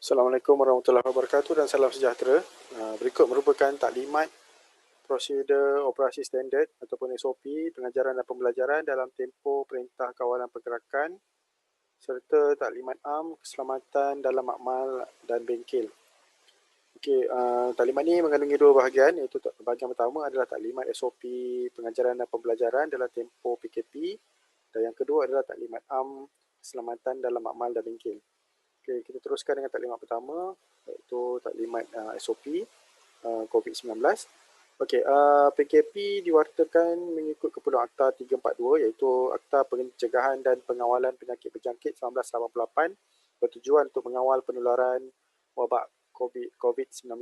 Assalamualaikum warahmatullahi wabarakatuh dan salam sejahtera. Berikut merupakan taklimat prosedur operasi standard ataupun SOP pengajaran dan pembelajaran dalam tempoh Perintah Kawalan Pergerakan serta taklimat am keselamatan dalam makmal dan bengkel. Okey, taklimat ini mengandungi dua bahagian, iaitu bahagian pertama adalah taklimat SOP pengajaran dan pembelajaran dalam tempoh PKP dan yang kedua adalah taklimat am keselamatan dalam makmal dan bengkel. Okey, kita teruskan dengan taklimat pertama, iaitu taklimat SOP COVID-19. Okey, PKP diwartakan mengikut keperluan Akta 342 iaitu Akta Pencegahan dan Pengawalan Penyakit Berjangkit 1988 bertujuan untuk mengawal penularan wabak COVID-19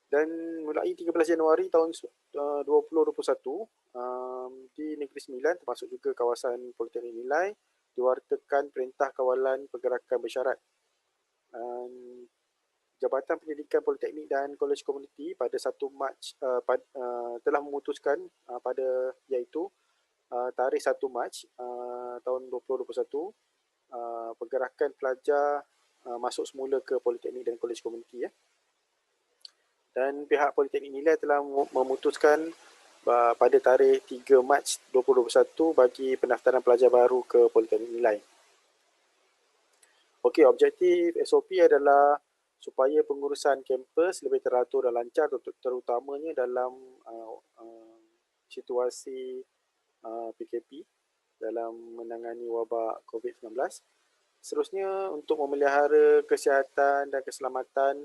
dan mulai 13 Januari tahun 2021 di Negeri Sembilan termasuk juga kawasan Politeknik Nilai diwartakan Perintah Kawalan Pergerakan Bersyarat. Jabatan Pendidikan Politeknik dan Kolej Komuniti pada 1 Mac telah memutuskan pada iaitu tarikh 1 Mac tahun 2021 pergerakan pelajar masuk semula ke Politeknik dan Kolej Komuniti ya. Dan pihak Politeknik Nilai telah memutuskan pada tarikh 3 Mac 2021 bagi pendaftaran pelajar baru ke Politeknik Nilai. Okey, objektif SOP adalah supaya pengurusan kampus lebih teratur dan lancar, terutamanya dalam situasi PKP dalam menangani wabak COVID-19. Seterusnya, untuk memelihara kesihatan dan keselamatan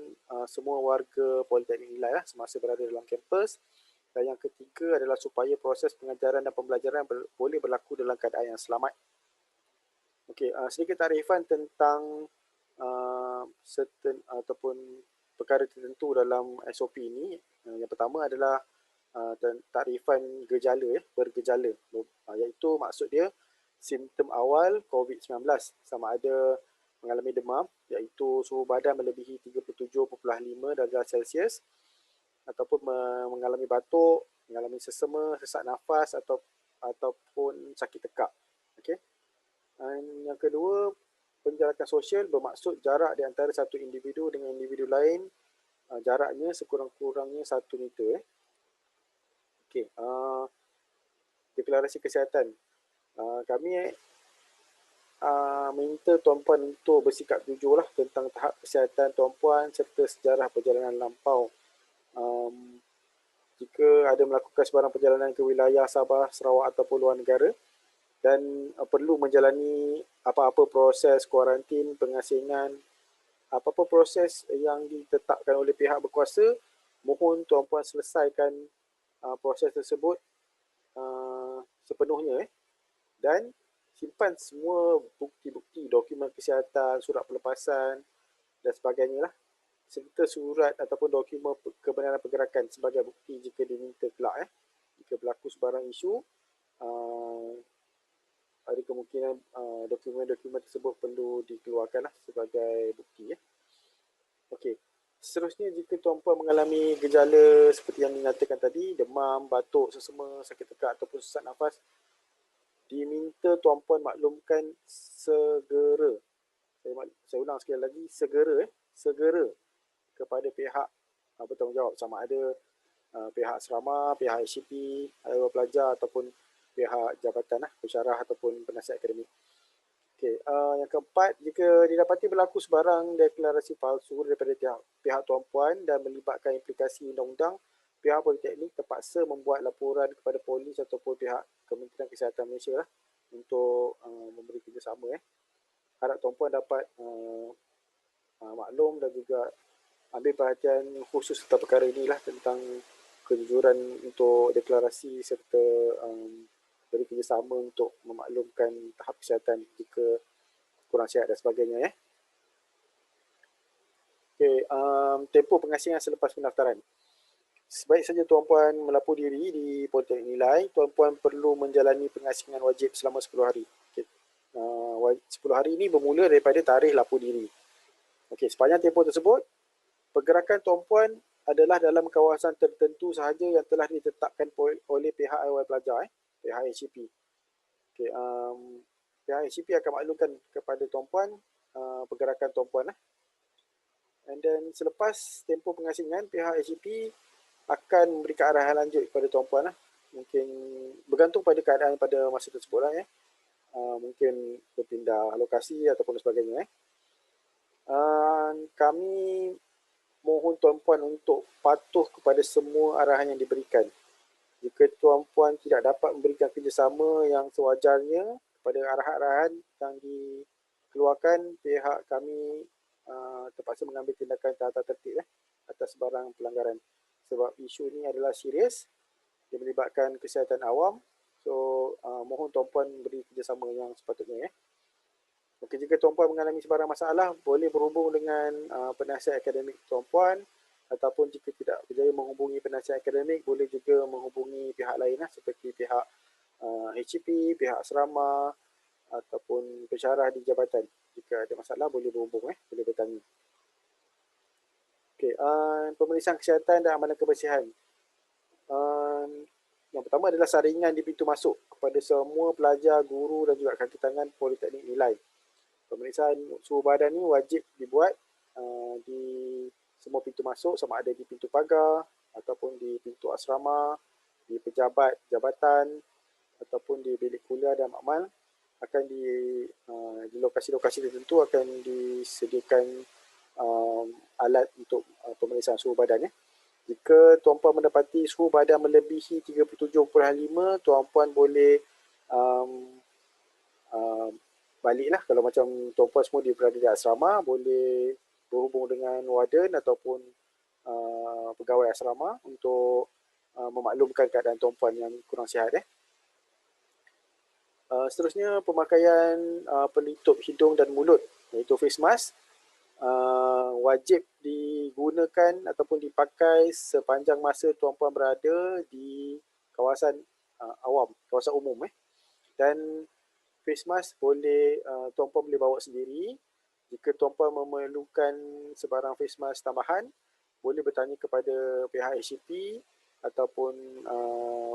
semua warga Politeknik Nilai semasa berada dalam kampus. Dan yang ketiga adalah supaya proses pengajaran dan pembelajaran boleh berlaku dalam keadaan yang selamat. Okey, sedikit takrifan tentang ataupun perkara tertentu dalam SOP ini. Yang pertama adalah takrifan gejala bergejala, iaitu maksud dia simptom awal COVID-19 sama ada mengalami demam iaitu suhu badan melebihi 37.5 darjah Celsius ataupun mengalami batuk, mengalami sesama, sesak nafas ataupun sakit tekak. Okey. Yang kedua, penjarakan sosial bermaksud jarak di antara satu individu dengan individu lain, jaraknya sekurang-kurangnya 1 meter. Okey, deklarasi kesihatan. Kami minta tuan-puan untuk bersikap jujur tentang tahap kesihatan tuan-puan serta sejarah perjalanan lampau. Jika ada melakukan sebarang perjalanan ke wilayah Sabah, Sarawak ataupun luar negara dan perlu menjalani apa-apa proses kuarantin, pengasingan, apa-apa proses yang ditetapkan oleh pihak berkuasa, mohon tuan-puan selesaikan proses tersebut sepenuhnya dan simpan semua bukti-bukti, dokumen kesihatan, surat pelepasan dan sebagainya serta surat ataupun dokumen kebenaran pergerakan sebagai bukti jika diminta kelak. Jika berlaku sebarang isu, ada kemungkinan dokumen-dokumen tersebut perlu dikeluarkan sebagai bukti. Okey. Seterusnya, jika tuan-puan mengalami gejala seperti yang dinyatakan tadi, demam, batuk, sesama, sakit tekak ataupun sesak nafas, diminta tuan-puan maklumkan segera. Saya ulang sekali lagi, segera kepada pihak bertanggungjawab, sama ada pihak asrama, pihak HCP, pelajar ataupun pihak jabatan pensyarah ataupun penasihat akademik. Okey, yang keempat, jika didapati berlaku sebarang deklarasi palsu daripada pihak tuan-puan dan melibatkan implikasi undang-undang, pihak Politeknik terpaksa membuat laporan kepada polis ataupun pihak Kementerian Kesihatan Malaysia untuk memberi kerjasama. Harap tuan-puan dapat maklum dan juga ambil perhatian khusus tentang perkara inilah, tentang kejujuran untuk deklarasi serta beri kerjasama untuk memaklumkan tahap kesihatan jika kurang sihat dan sebagainya. Okey, tempoh pengasingan selepas pendaftaran. Sebaik saja tuan-puan melapor diri di Politeknik Nilai, tuan-puan perlu menjalani pengasingan wajib selama 10 hari. Okay. 10 hari ini bermula daripada tarikh lapor diri. Okey, sepanjang tempoh tersebut, pergerakan tuan-puan adalah dalam kawasan tertentu sahaja yang telah ditetapkan oleh pihak awal pelajar, pihak HCP. Okay, pihak HCP akan maklumkan kepada tuan-puan pergerakan tuan-puan. And then selepas tempoh pengasingan, pihak HCP akan memberikan arahan lanjut kepada tuan-puan. Mungkin bergantung pada keadaan pada masa tersebut lah ya. Mungkin berpindah lokasi ataupun sebagainya. Kami mohon tuan-puan untuk patuh kepada semua arahan yang diberikan. Jika tuan-puan tidak dapat memberikan kerjasama yang sewajarnya kepada arahan-arahan yang dikeluarkan, pihak kami terpaksa mengambil tindakan tata tertib atas sebarang pelanggaran. Sebab isu ini adalah serius, dia melibatkan kesihatan awam. So, mohon tuan-puan beri kerjasama yang sepatutnya. Okey, jika tuan-puan mengalami sebarang masalah, boleh berhubung dengan penasihat akademik tuan-puan, ataupun jika tidak berjaya menghubungi penasihat akademik, boleh juga menghubungi pihak lain seperti pihak HCP, pihak asrama ataupun pensyarah di jabatan. Jika ada masalah boleh berhubung, boleh bertanya. Okey, pemeriksaan kesihatan dan amalan kebersihan. Yang pertama adalah saringan di pintu masuk kepada semua pelajar, guru dan juga kaki tangan Politeknik Nilai. Pemeriksaan suhu badan ni wajib dibuat di semua pintu masuk, sama ada di pintu pagar ataupun di pintu asrama, di pejabat jabatan ataupun di bilik kuliah dan makmal. Akan di lokasi-lokasi tertentu akan disediakan alat untuk pemeriksaan suhu badan. Jika tuan-puan mendapati suhu badan melebihi 37.5, tuan-puan boleh baliklah. Kalau macam tuan-puan semua berada di asrama, boleh berhubung dengan warden ataupun pegawai asrama untuk memaklumkan keadaan tuan-puan yang kurang sihat. Seterusnya, pemakaian pelitup hidung dan mulut, iaitu face mask, wajib digunakan ataupun dipakai sepanjang masa tuan-puan berada di kawasan awam, kawasan umum. Dan face mask boleh tuan-puan boleh bawa sendiri. Jika tuan-puan memerlukan sebarang face mask tambahan, boleh bertanya kepada pihak HCP ataupun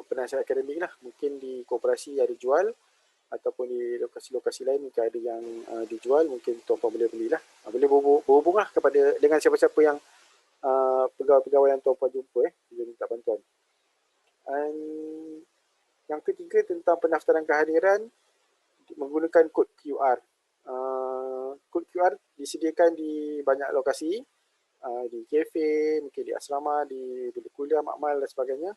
penasihat akademik lah. Mungkin di koperasi ada jual ataupun di lokasi-lokasi lain mungkin ada yang dijual, mungkin tuan-puan boleh belilah. Boleh berhubunglah kepada dengan siapa-siapa yang pegawai-pegawai yang tuan-puan jumpa bila minta bantuan. And yang ketiga tentang pendaftaran kehadiran menggunakan kod QR. Kod QR disediakan di banyak lokasi, di kafe, mungkin di asrama, di bilik kuliah, makmal dan sebagainya.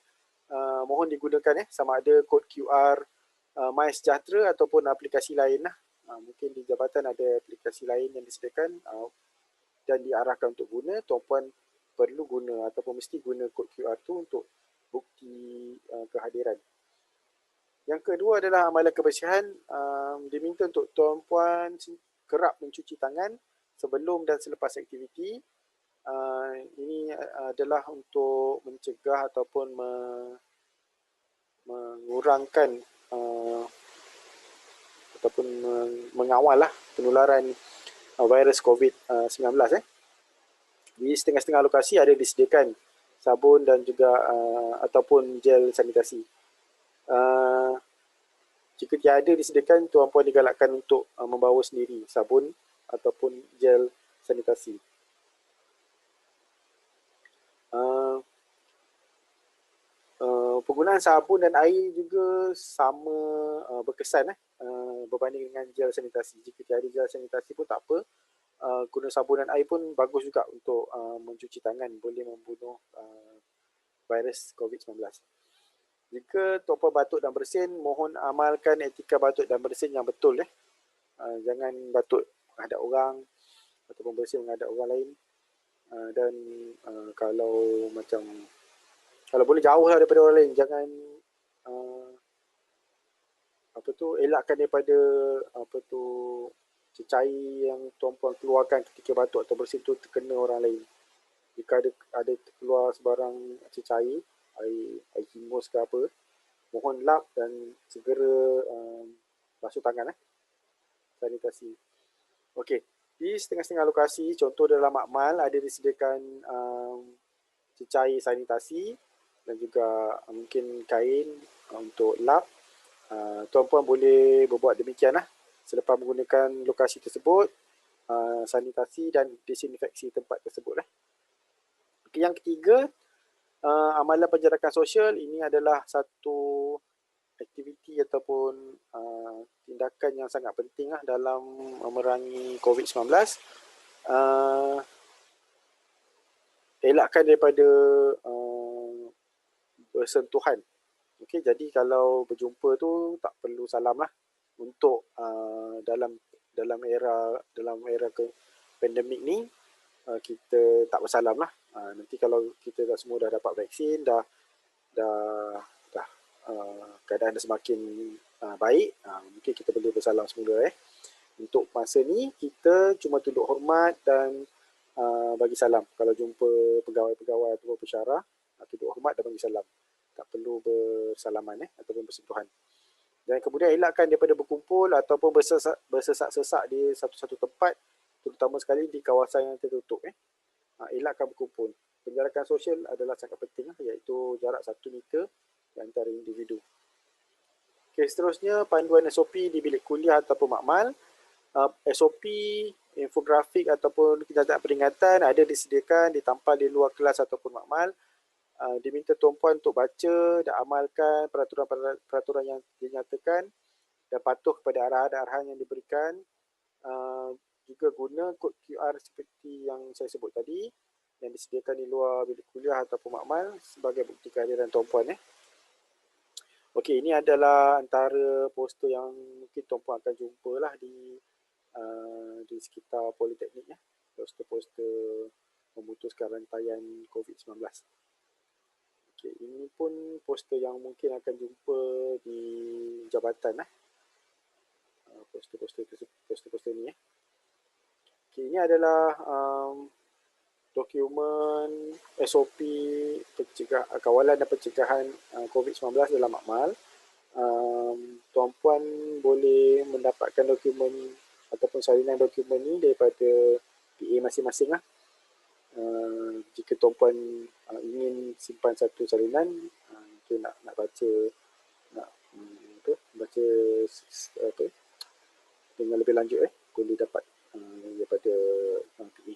Mohon digunakan sama ada kod QR MySejahtera ataupun aplikasi lain lah. Mungkin di jabatan ada aplikasi lain yang disediakan dan diarahkan untuk guna. Tuan-puan perlu guna ataupun mesti guna kod QR tu untuk bukti kehadiran. Yang kedua adalah amalan kebersihan. Diminta untuk tuan-puan kerap mencuci tangan sebelum dan selepas aktiviti. Ini adalah untuk mencegah ataupun mengurangkan ataupun mengawal penularan virus COVID-19. Di setengah-setengah lokasi ada disediakan sabun dan juga ataupun gel sanitasi. Jika tiada disediakan, tuan-puan digalakkan untuk membawa sendiri sabun ataupun gel sanitasi. Penggunaan sabun dan air juga sama berkesan berbanding dengan gel sanitasi. Jika tiada gel sanitasi pun tak apa, guna sabun dan air pun bagus juga untuk mencuci tangan, boleh membunuh virus COVID-19. Jika tuan-puan batuk dan bersin, mohon amalkan etika batuk dan bersin yang betul. Jangan batuk menghadap orang ataupun bersin menghadap orang lain. Dan kalau boleh jauhlah daripada orang lain. Jangan elakkan daripada cecair yang tuan-puan keluarkan ketika batuk atau bersin tu terkena orang lain. Jika ada keluar sebarang cecair, air hingus ke apa, mohon lap dan segera basuh tangan. Sanitasi. Okey, di setengah-setengah lokasi, contoh dalam makmal ada disediakan cecair sanitasi dan juga mungkin kain untuk lap. Tuan-puan boleh berbuat demikian selepas menggunakan lokasi tersebut. sanitasi dan disinfeksi tempat tersebut. Yang ketiga, amalan penjarakan sosial ini adalah satu aktiviti ataupun tindakan yang sangat penting dalam memerangi COVID-19. Elakkan daripada bersentuhan. Okey, jadi kalau berjumpa tu tak perlu salam lah untuk dalam era pandemik ni, kita tak bersalam lah. Nanti kalau kita dah semua dah dapat vaksin, dah keadaan dah semakin baik, mungkin kita boleh bersalam semula. Untuk masa ni kita cuma tunduk hormat dan bagi salam. Kalau jumpa pegawai-pegawai atau pensyarah, tunduk hormat dan bagi salam. Tak perlu bersalaman ataupun bersentuhan. Dan kemudian elakkan daripada berkumpul ataupun bersesak-sesak di satu-satu tempat, terutama sekali di kawasan yang tertutup. Elakkan berkumpul. Penjarakan sosial adalah sangat penting, iaitu jarak 1 meter di antara individu. Okay, seterusnya panduan SOP di bilik kuliah ataupun makmal. SOP, infografik ataupun kenyataan peringatan ada disediakan, ditampal di luar kelas ataupun makmal. Diminta tumpuan untuk baca dan amalkan peraturan yang dinyatakan dan patuh kepada arahan-arahan yang diberikan. Juga guna kod QR seperti yang saya sebut tadi yang disediakan di luar bilik kuliah ataupun makmal sebagai bukti kehadiran tumpuan. Okey, ini adalah antara poster yang mungkin tumpuan akan jumpa lah di sekitar Politeknik. Poster-poster memutuskan rantaian COVID-19. Okey, ini pun poster yang mungkin akan jumpa di jabatan. Poster ni. Okey, ini adalah dokumen SOP kawalan dan pencegahan COVID-19 dalam makmal. Tuan-puan boleh mendapatkan dokumen ataupun salinan dokumen ni daripada PA masing-masing. Jika tuan-puan ingin simpan satu salinan, mungkin nak baca dengan lebih lanjut, boleh dapat daripada PA.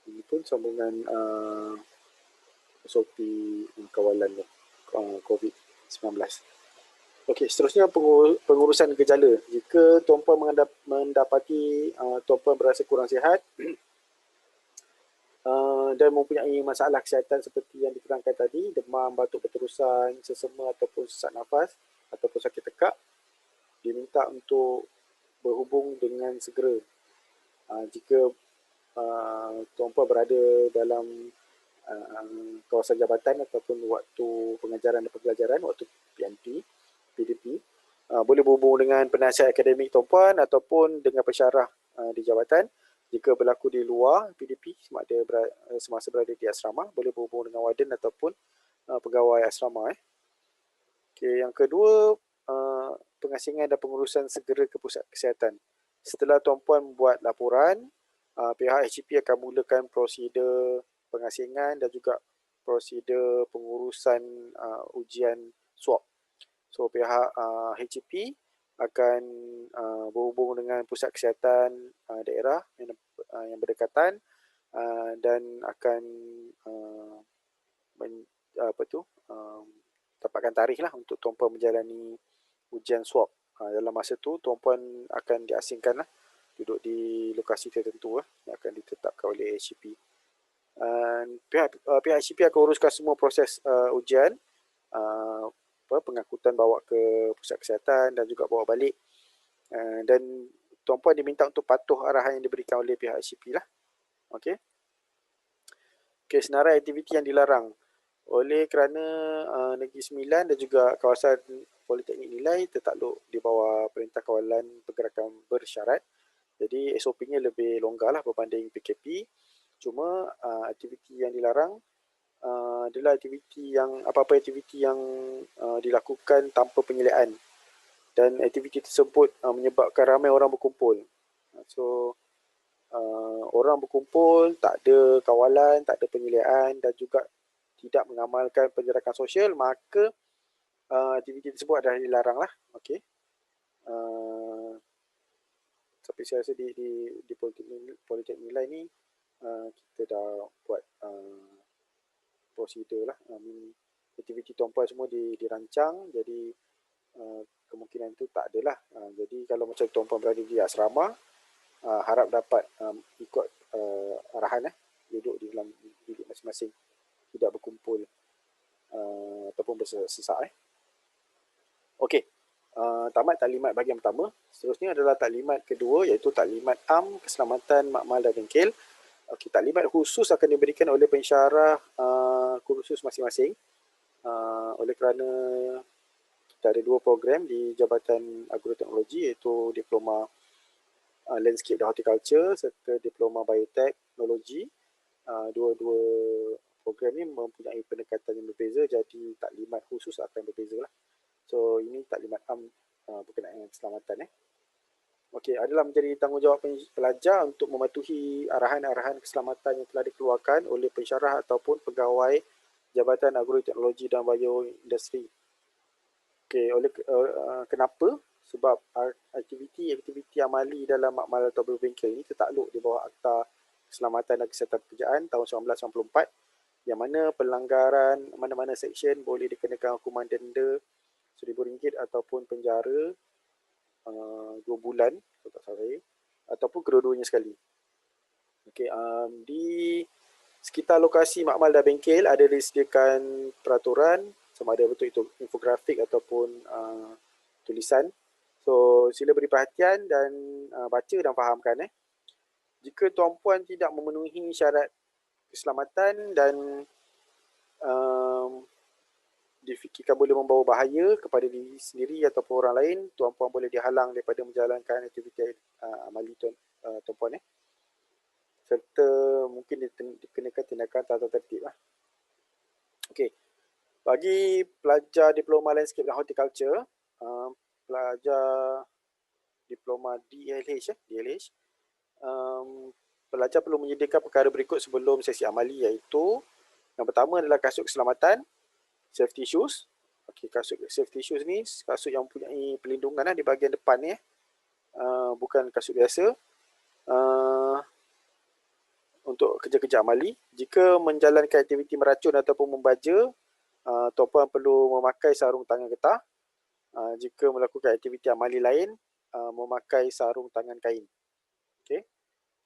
Ini pun sambungan SOP kawalan COVID-19. Okey, seterusnya pengurusan gejala. Jika tuan-puan mendapati tuan-puan berasa kurang sihat dan mempunyai masalah kesihatan seperti yang diterangkan tadi, demam, batuk berterusan, sesama ataupun sesak nafas ataupun sakit tekak, diminta untuk berhubung dengan segera. Jika tuan-puan berada dalam kawasan jabatan ataupun waktu pengajaran dan pembelajaran, waktu PDP, boleh berhubung dengan penasihat akademik tuan-puan ataupun dengan pensyarah di jabatan. Jika berlaku di luar PDP semasa berada di asrama, boleh berhubung dengan warden ataupun pegawai asrama. Okay, yang kedua, pengasingan dan pengurusan segera ke pusat kesihatan. Setelah tuan-puan membuat laporan, pihak HCP akan mulakan prosedur pengasingan dan juga prosedur pengurusan ujian swab. So pihak HCP akan berhubung dengan pusat kesihatan daerah yang berdekatan dan akan dapatkan tarikh lah untuk tuan-puan menjalani ujian swab. Dalam masa tu tuan-puan akan diasingkan lah, duduk di lokasi tertentu yang akan ditetapkan oleh HCP. Pihak HCP akan uruskan semua proses ujian, pengangkutan bawa ke pusat kesihatan dan juga bawa balik. Dan tuan-puan diminta untuk patuh arahan yang diberikan oleh pihak HCP lah. Okey. Okey, senarai aktiviti yang dilarang. Oleh kerana Negeri Sembilan dan juga kawasan Politeknik Nilai tertakluk di bawah Perintah Kawalan Pergerakan Bersyarat, jadi SOP-nya lebih longgar lah berbanding PKP. Cuma aktiviti yang dilarang adalah apa-apa aktiviti yang dilakukan tanpa penyeliaan, dan aktiviti tersebut menyebabkan ramai orang berkumpul. So orang berkumpul, tak ada kawalan, tak ada penyeliaan dan juga tidak mengamalkan penjarakan sosial, maka aktiviti tersebut adalah dilarang lah. Okey. Tapi saya rasa di Politeknik nilai ni kita dah buat prosedur lah. Aktiviti tuan-puan semua dirancang, jadi kemungkinan tu tak adalah. Jadi kalau macam tuan-puan berada di asrama, harap dapat ikut arahan, duduk di dalam bilik masing-masing, tidak berkumpul ataupun bersesak. Okey, tamat taklimat bahagian pertama. Seterusnya adalah taklimat kedua, iaitu taklimat am keselamatan makmal dan bengkel. Okey, taklimat khusus akan diberikan oleh pensyarah kursus masing-masing. Oleh kerana kita ada dua program di Jabatan Agroteknologi, iaitu Diploma Landscape dan Horticulture serta Diploma Bioteknologi. Dua-dua program ini mempunyai pendekatan yang berbeza, jadi taklimat khusus akan berbeza lah. So ini taklimat am berkenaan dengan keselamatan. Okey, adalah menjadi tanggungjawab pelajar untuk mematuhi arahan-arahan keselamatan yang telah dikeluarkan oleh pensyarah ataupun pegawai Jabatan Agroteknologi dan Bioindustri. Okey, kenapa? Sebab aktiviti amali dalam makmal atau berbengkel ini tertakluk di bawah Akta Keselamatan dan Kesihatan Pekerjaan tahun 1994, yang mana pelanggaran mana-mana seksyen boleh dikenakan hukuman denda RM1,000 ataupun penjara 2 bulan, kalau tak salah saya, ataupun kedua-duanya sekali. Okey, di sekitar lokasi makmal dan bengkel ada disediakan peraturan, sama ada betul itu infografik ataupun tulisan. So sila beri perhatian dan baca dan fahamkan. Jika tuan-puan tidak memenuhi syarat keselamatan dan difikirkan boleh membawa bahaya kepada diri sendiri ataupun orang lain, tuan-puan boleh dihalang daripada menjalankan aktiviti amali tuan-puan. Serta mungkin dikenakan tindakan tata tertib. Okey, bagi pelajar Diploma Landscape dan Horticulture, pelajar Diploma DLH, pelajar perlu menyediakan perkara berikut sebelum sesi amali, iaitu yang pertama adalah kasut keselamatan, safety shoes. Okey, kasut safety shoes ni kasut yang mempunyai pelindungan di bahagian depan ni, bukan kasut biasa. Untuk kerja-kerja amali, jika menjalankan aktiviti meracun ataupun membaja, tuan-puan perlu memakai sarung tangan getah. Jika melakukan aktiviti amali lain, memakai sarung tangan kain. Okay.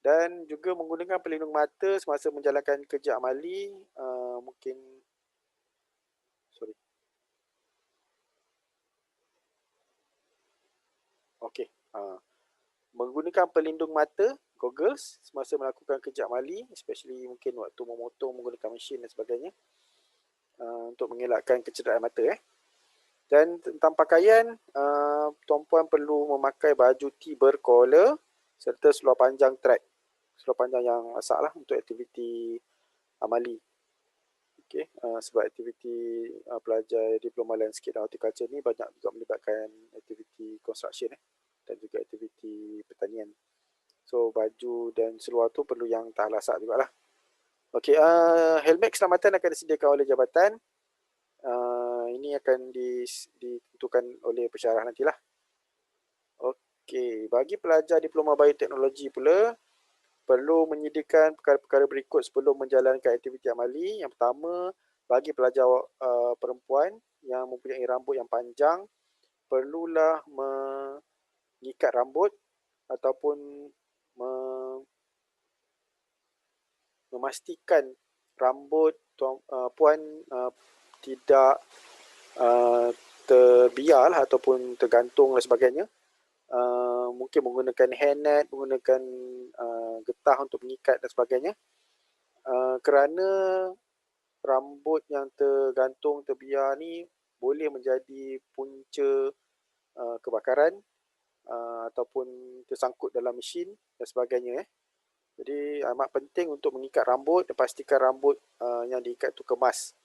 Dan juga menggunakan pelindung mata semasa menjalankan kerja amali, menggunakan pelindung mata, goggles, semasa melakukan kerja amali, especially mungkin waktu memotong menggunakan mesin dan sebagainya, untuk mengelakkan kecederaan mata. Dan tentang pakaian, tuan-puan perlu memakai baju tee berkollar serta seluar panjang track, seluar panjang yang asal lah untuk aktiviti amali. Okay. Sebab aktiviti pelajar Diploma Landscape dan Horticulture ni banyak juga melibatkan aktiviti construction dan juga aktiviti pertanian. So baju dan seluar tu perlu yang tahan lasak jugalah. Okey, helmet keselamatan akan disediakan oleh jabatan. Ini akan ditentukan oleh pensyarah nantilah. Okey, bagi pelajar Diploma Bioteknologi pula, perlu menyediakan perkara-perkara berikut sebelum menjalankan aktiviti amali. Yang pertama, bagi pelajar perempuan yang mempunyai rambut yang panjang, perlulah mengikat rambut ataupun memastikan rambut puan tidak terbiar ataupun tergantung dan sebagainya. Mungkin menggunakan hairnet, menggunakan getah untuk mengikat dan sebagainya. Kerana rambut yang tergantung, terbiar ni boleh menjadi punca kebakaran ataupun tersangkut dalam mesin dan sebagainya. Jadi amat penting untuk mengikat rambut dan pastikan rambut yang diikat itu kemas.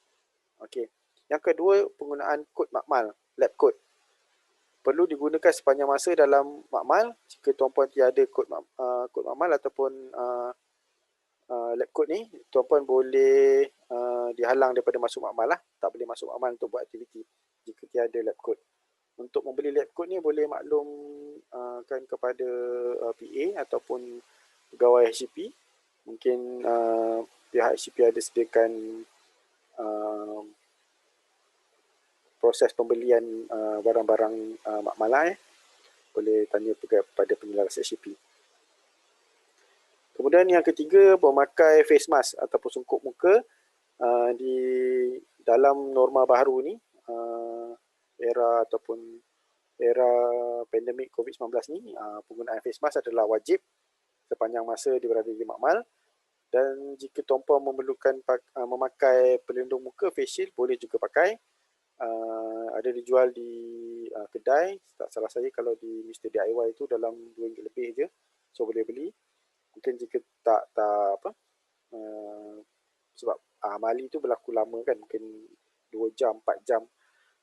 Okey. Yang kedua, penggunaan kod makmal, lab code. Perlu digunakan sepanjang masa dalam makmal. Jika tuan-puan tiada kod makmal ataupun lab code ni, tuan-puan boleh dihalang daripada masuk makmal lah. Tak boleh masuk makmal untuk buat aktiviti jika tiada lab code. Untuk membeli lab coat ni boleh maklumkan kepada PA ataupun pegawai HCP. Mungkin pihak HCP ada sediakan proses pembelian barang-barang makmalah. Boleh tanya kepada penyelaras HCP. Kemudian yang ketiga, memakai face mask ataupun sungkup muka di dalam norma baru ni, era pandemik COVID-19 ni, penggunaan face mask adalah wajib sepanjang masa dia berada di makmal. Dan jika tuan-puan memerlukan memakai pelindung muka, face shield, boleh juga pakai. Ada dijual di kedai. Tak salah saya kalau di Mr. DIY itu dalam RM2 lebih je. So boleh beli. Mungkin jika sebab amali tu berlaku lama kan, mungkin 2 jam, 4 jam.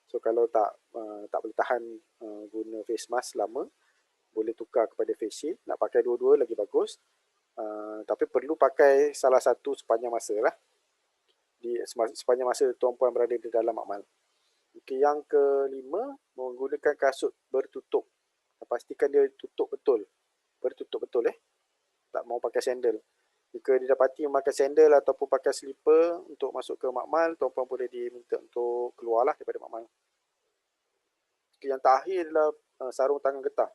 So kalau tak boleh tahan guna face mask lama, boleh tukar kepada face shield. Nak pakai dua-dua lagi bagus. Tapi perlu pakai salah satu sepanjang masa lah. Sepanjang masa tuan-puan berada di dalam makmal. Okay, yang kelima, menggunakan kasut bertutup. Pastikan dia tutup betul. Bertutup betul Tak mau pakai sandal. Jika didapati memakai sandal ataupun pakai slipper untuk masuk ke makmal, tuan-puan boleh diminta untuk keluarlah daripada makmal. Okay, yang terakhir adalah sarung tangan getah.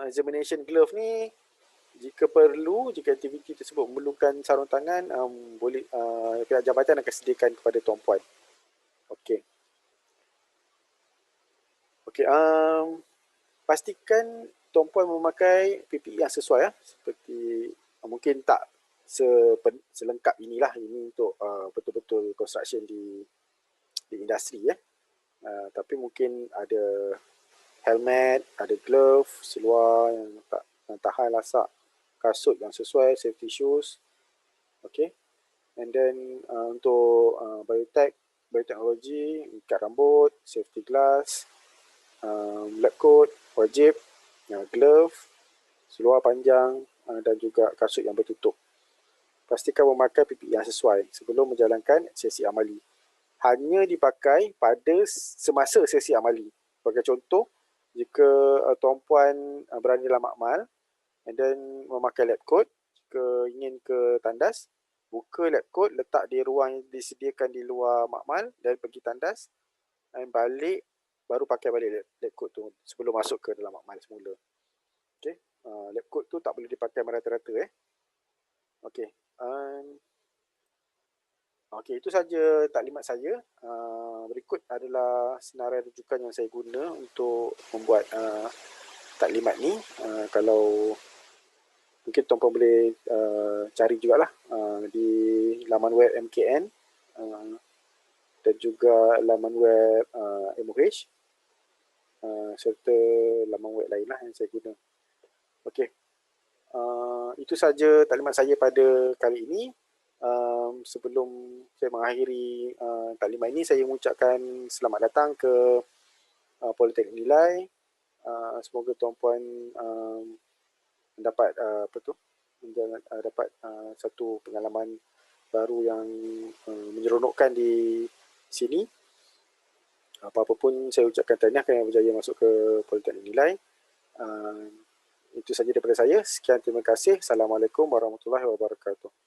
Examination glove ni, jika perlu, jika aktiviti tersebut memerlukan sarung tangan, pihak jabatan akan sediakan kepada tuan-puan. Okey. Pastikan tuan-puan memakai PPE yang sesuai seperti mungkin tak selengkap inilah, ini untuk betul-betul construction di industri tapi mungkin ada helmet, ada glove, seluar yang tahan lasak, kasut yang sesuai, safety shoes. Okay. And then untuk bioteknologi, ikat rambut, safety glass, lab coat wajib, glove, seluar panjang dan juga kasut yang bertutup. Pastikan memakai PPE yang sesuai sebelum menjalankan sesi amali. Hanya dipakai pada semasa sesi amali. Sebagai contoh, jika tuan-puan berada dalam makmal and then memakai lab coat, jika ingin ke tandas, buka lab coat, letak di ruang yang disediakan di luar makmal dan pergi tandas, dan balik, baru pakai balik lab coat tu sebelum masuk ke dalam makmal semula. Okay. Lab coat tu tak boleh dipakai merata-rata. Okay. Okey, itu saja taklimat saya. Berikut adalah senarai rujukan yang saya guna untuk membuat taklimat ni. Kalau mungkin tuan-puan boleh cari jugalah di laman web MKN dan juga laman web MOH serta laman web lainlah yang saya guna. Okey. Itu saja taklimat saya pada kali ini. Sebelum saya mengakhiri taklimat ini, saya mengucapkan selamat datang ke Politeknik Nilai. Semoga tuan-puan mendapat dapat satu pengalaman baru yang menyeronokkan di sini. Apa-apa pun saya ucapkan tahniah kerana berjaya masuk ke Politeknik Nilai. Itu saja daripada saya. Sekian, terima kasih. Assalamualaikum warahmatullahi wabarakatuh.